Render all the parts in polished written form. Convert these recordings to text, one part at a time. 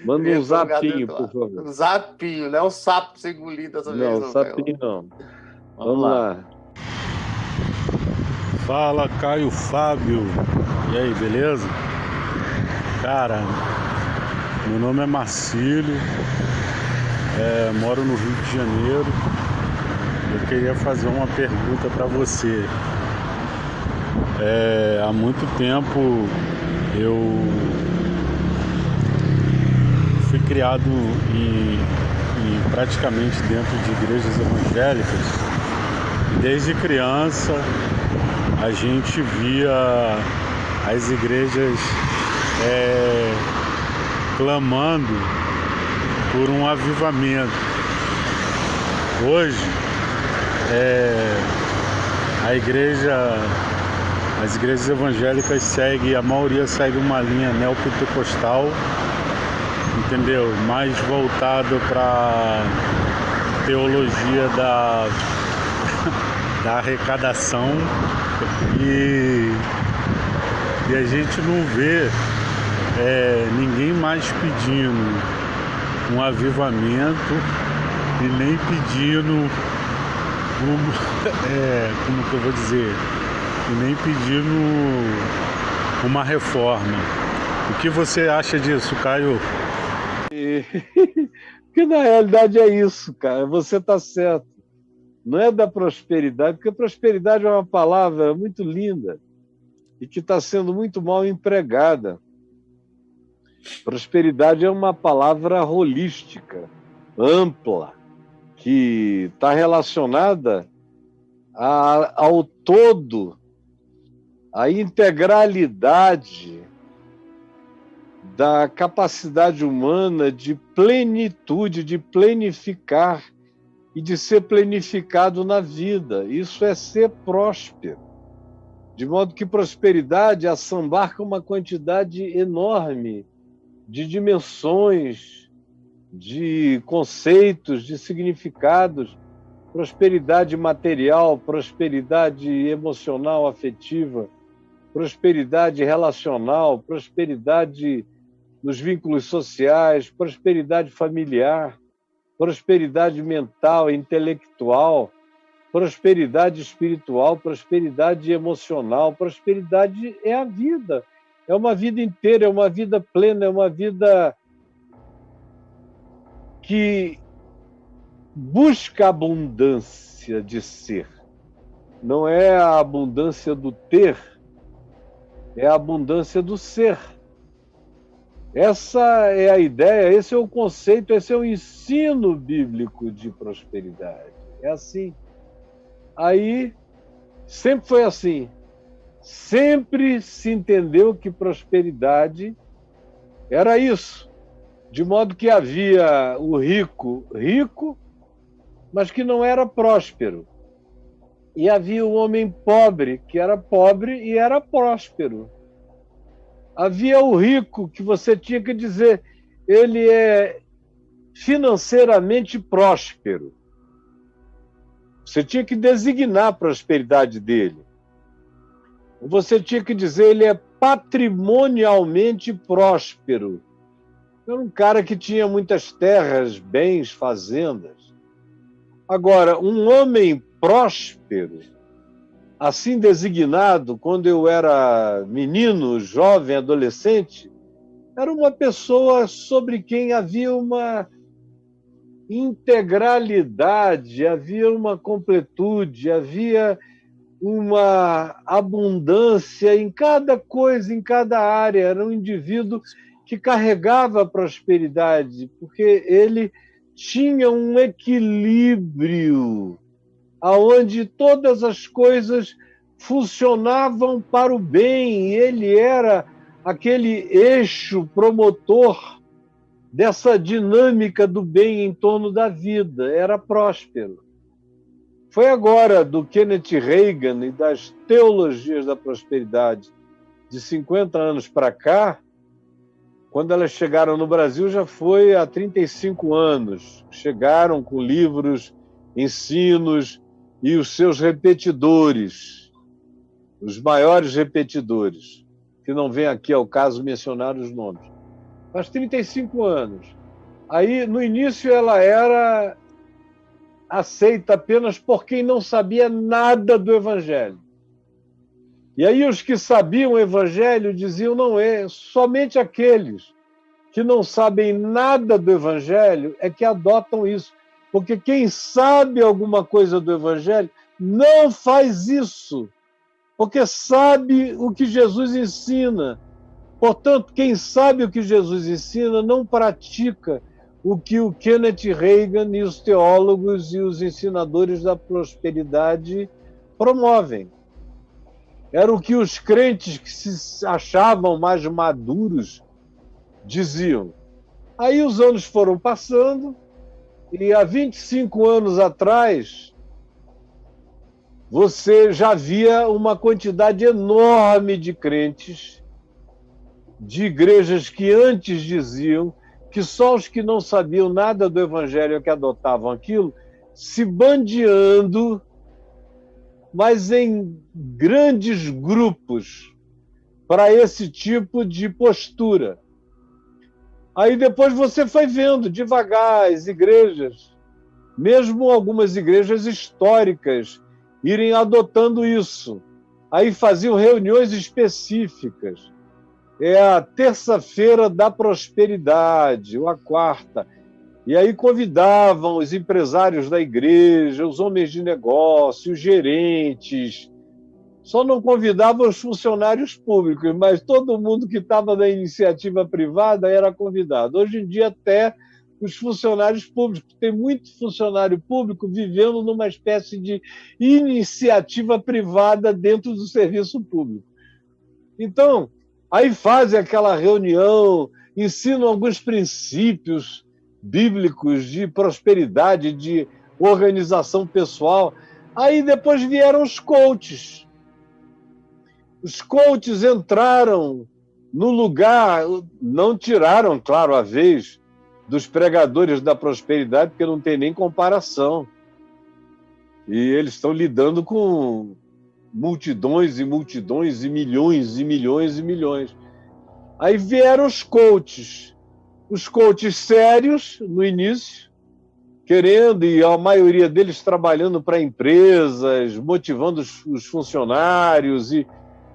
Manda um Entrou no lugar zapinho, dele por lá. favor. Um zapinho, não é um sapo sem engolir dessa vez. Não, sapinho não. Vamos lá. Fala, Caio Fábio. E aí, beleza? Cara, meu nome é Marcílio, moro no Rio de Janeiro. Eu queria fazer uma pergunta para você. Há muito tempo eu fui criado praticamente dentro de igrejas evangélicas. Desde criança a gente via as igrejas clamando por um avivamento. Hoje as igrejas evangélicas seguem, a maioria segue uma linha neopentecostal, entendeu? Mais voltado para teologia da arrecadação e a gente não vê ninguém mais pedindo um avivamento e nem pedindo como que eu vou dizer, e nem pedindo uma reforma. O que você acha disso, Caio? Porque na realidade é isso, cara. Você está certo. Não é da prosperidade, porque prosperidade é uma palavra muito linda e que está sendo muito mal empregada. Prosperidade é uma palavra holística, ampla, que está relacionada ao todo, à integralidade da capacidade humana de plenitude, de plenificar e de ser planificado na vida. Isso é ser próspero. De modo que prosperidade assambarca uma quantidade enorme de dimensões, de conceitos, de significados. Prosperidade material, prosperidade emocional, afetiva, prosperidade relacional, prosperidade nos vínculos sociais, prosperidade familiar, prosperidade mental, intelectual, prosperidade espiritual, prosperidade emocional. Prosperidade é a vida, é uma vida inteira, é uma vida plena, é uma vida que busca a abundância de ser. Não é a abundância do ter, é a abundância do ser. Essa é a ideia, esse é o conceito, esse é o ensino bíblico de prosperidade. É assim. Aí, sempre foi assim. Sempre se entendeu que prosperidade era isso. De modo que havia o rico, mas que não era próspero. E havia o homem pobre, que era pobre e era próspero. Havia o rico, que você tinha que dizer, ele é financeiramente próspero. Você tinha que designar a prosperidade dele. Você tinha que dizer, ele é patrimonialmente próspero. Era um cara que tinha muitas terras, bens, fazendas. Agora, um homem próspero, assim designado, quando eu era menino, jovem, adolescente, era uma pessoa sobre quem havia uma integralidade, havia uma completude, havia uma abundância em cada coisa, em cada área. Era um indivíduo que carregava a prosperidade, porque ele tinha um equilíbrio aonde todas as coisas funcionavam para o bem, e ele era aquele eixo promotor dessa dinâmica do bem em torno da vida, era próspero. Foi agora do Kenneth Reagan e das teologias da prosperidade de 50 anos para cá, quando elas chegaram no Brasil já foi há 35 anos, chegaram com livros, ensinos, e os seus repetidores, os maiores repetidores, que não vem aqui ao caso mencionar os nomes. faz 35 anos. Aí, no início, ela era aceita apenas por quem não sabia nada do Evangelho. E aí os que sabiam o Evangelho diziam, não é, somente aqueles que não sabem nada do Evangelho é que adotam isso. Porque quem sabe alguma coisa do Evangelho não faz isso, porque sabe o que Jesus ensina. Portanto, quem sabe o que Jesus ensina não pratica o que o Kenneth Reagan e os teólogos e os ensinadores da prosperidade promovem. Era o que os crentes que se achavam mais maduros diziam. Aí os anos foram passando e há 25 anos atrás você já via uma quantidade enorme de crentes, de igrejas que antes diziam que só os que não sabiam nada do Evangelho é que adotavam aquilo, se bandeando, mas em grandes grupos, para esse tipo de postura. Aí depois você foi vendo devagar as igrejas, mesmo algumas igrejas históricas, irem adotando isso. Aí faziam reuniões específicas. É a terça-feira da prosperidade, ou a quarta. E aí convidavam os empresários da igreja, os homens de negócio, os gerentes. Só não convidavam os funcionários públicos, mas todo mundo que estava na iniciativa privada era convidado. Hoje em dia até os funcionários públicos. Tem muito funcionário público vivendo numa espécie de iniciativa privada dentro do serviço público. Então, aí fazem aquela reunião, ensinam alguns princípios bíblicos de prosperidade, de organização pessoal. Aí depois vieram os coaches. Os coaches entraram no lugar, não tiraram, claro, a vez dos pregadores da prosperidade, porque não tem nem comparação. E eles estão lidando com multidões e multidões e milhões e milhões e milhões. Aí vieram os coaches sérios no início, querendo, e a maioria deles trabalhando para empresas, motivando os funcionários e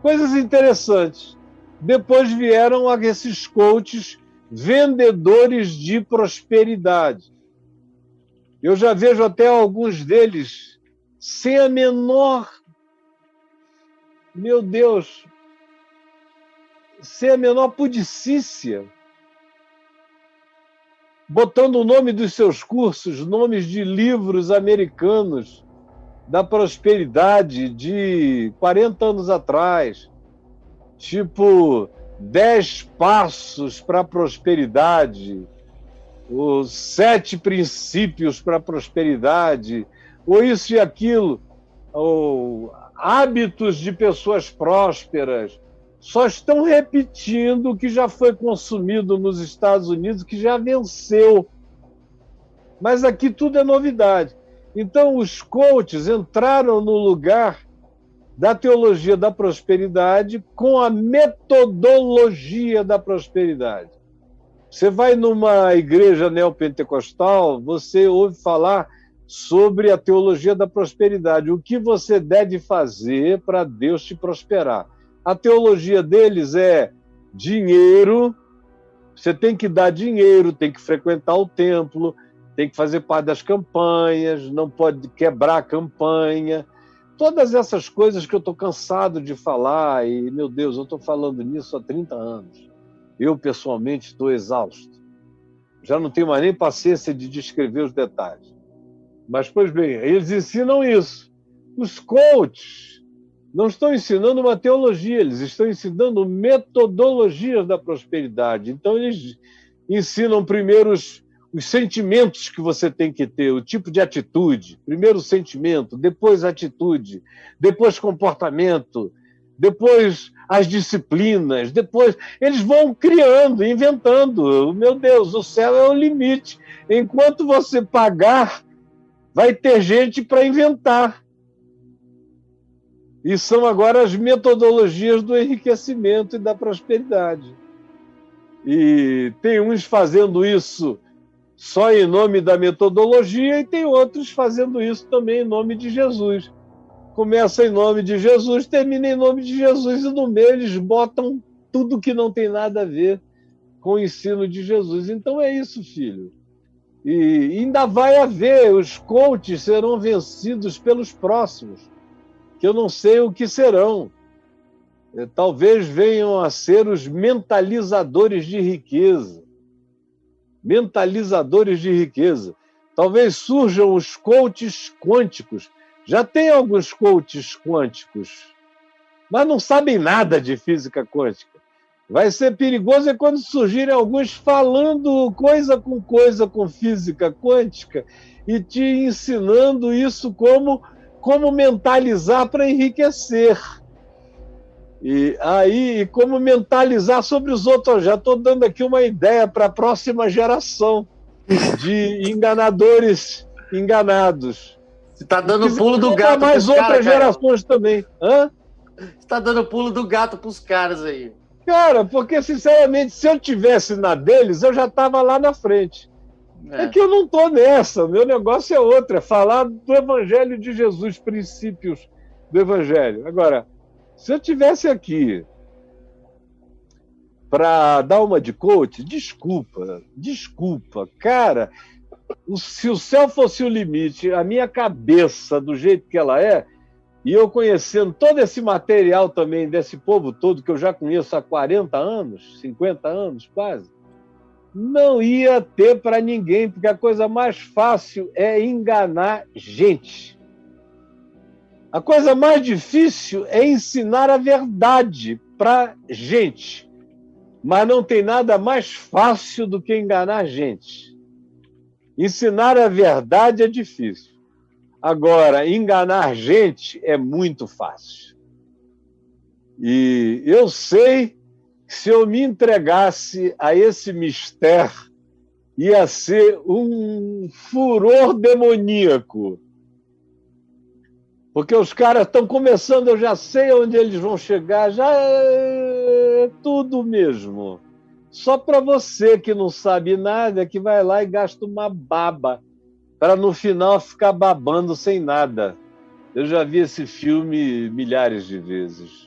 coisas interessantes. Depois vieram esses coaches vendedores de prosperidade. Eu já vejo até alguns deles sem a menor, meu Deus, sem a menor pudicícia, botando o nome dos seus cursos, nomes de livros americanos da prosperidade de 40 anos atrás, tipo 10 passos para a prosperidade, os 7 princípios para a prosperidade, ou isso e aquilo, ou hábitos de pessoas prósperas. Só estão repetindo o que já foi consumido nos Estados Unidos, que já venceu. Mas aqui tudo é novidade. Então, os coaches entraram no lugar da teologia da prosperidade com a metodologia da prosperidade. Você vai numa igreja neopentecostal, você ouve falar sobre a teologia da prosperidade, o que você deve fazer para Deus te prosperar. A teologia deles é dinheiro, você tem que dar dinheiro, tem que frequentar o templo, tem que fazer parte das campanhas, não pode quebrar a campanha. Todas essas coisas que eu estou cansado de falar, e, meu Deus, eu estou falando nisso há 30 anos. Eu, pessoalmente, estou exausto. Já não tenho mais nem paciência de descrever os detalhes. Mas, pois bem, eles ensinam isso. Os coaches não estão ensinando uma teologia, eles estão ensinando metodologias da prosperidade. Então, eles ensinam primeiro os sentimentos que você tem que ter, o tipo de atitude. Primeiro o sentimento, depois a atitude, depois comportamento, depois as disciplinas, depois eles vão criando, inventando. Meu Deus, o céu é o limite. Enquanto você pagar, vai ter gente para inventar. E são agora as metodologias do enriquecimento e da prosperidade. E tem uns fazendo isso só em nome da metodologia e tem outros fazendo isso também em nome de Jesus. Começa em nome de Jesus, termina em nome de Jesus e no meio eles botam tudo que não tem nada a ver com o ensino de Jesus. Então é isso, filho. E ainda vai haver, os coaches serão vencidos pelos próximos, que eu não sei o que serão. Talvez venham a ser os mentalizadores de riqueza. Mentalizadores de riqueza. Talvez surjam os coaches quânticos. Já tem alguns coaches quânticos, mas não sabem nada de física quântica. Vai ser perigoso quando surgirem alguns falando coisa com física quântica e te ensinando isso como mentalizar para enriquecer. E aí, como mentalizar sobre os outros. Já estou dando aqui uma ideia para a próxima geração de enganadores enganados. Você está dando pulo do gato para mais outras gerações também. Hã? Você está dando pulo do gato para os caras aí. Cara, porque, sinceramente, se eu tivesse na deles, eu já estava lá na frente. É que eu não estou nessa. Meu negócio é outro, é falar do Evangelho de Jesus, princípios do Evangelho. Agora, se eu tivesse aqui para dar uma de coach, desculpa, cara, se o céu fosse o limite, a minha cabeça, do jeito que ela é, e eu conhecendo todo esse material também desse povo todo, que eu já conheço há 40 anos, 50 anos quase, não ia ter para ninguém, porque a coisa mais fácil é enganar gente. A coisa mais difícil é ensinar a verdade para gente. Mas não tem nada mais fácil do que enganar gente. Ensinar a verdade é difícil. Agora, enganar gente é muito fácil. E eu sei que se eu me entregasse a esse mistério, ia ser um furor demoníaco. Porque os caras estão começando, eu já sei onde eles vão chegar, já é tudo mesmo. Só para você que não sabe nada, que vai lá e gasta uma baba, para no final ficar babando sem nada. Eu já vi esse filme milhares de vezes.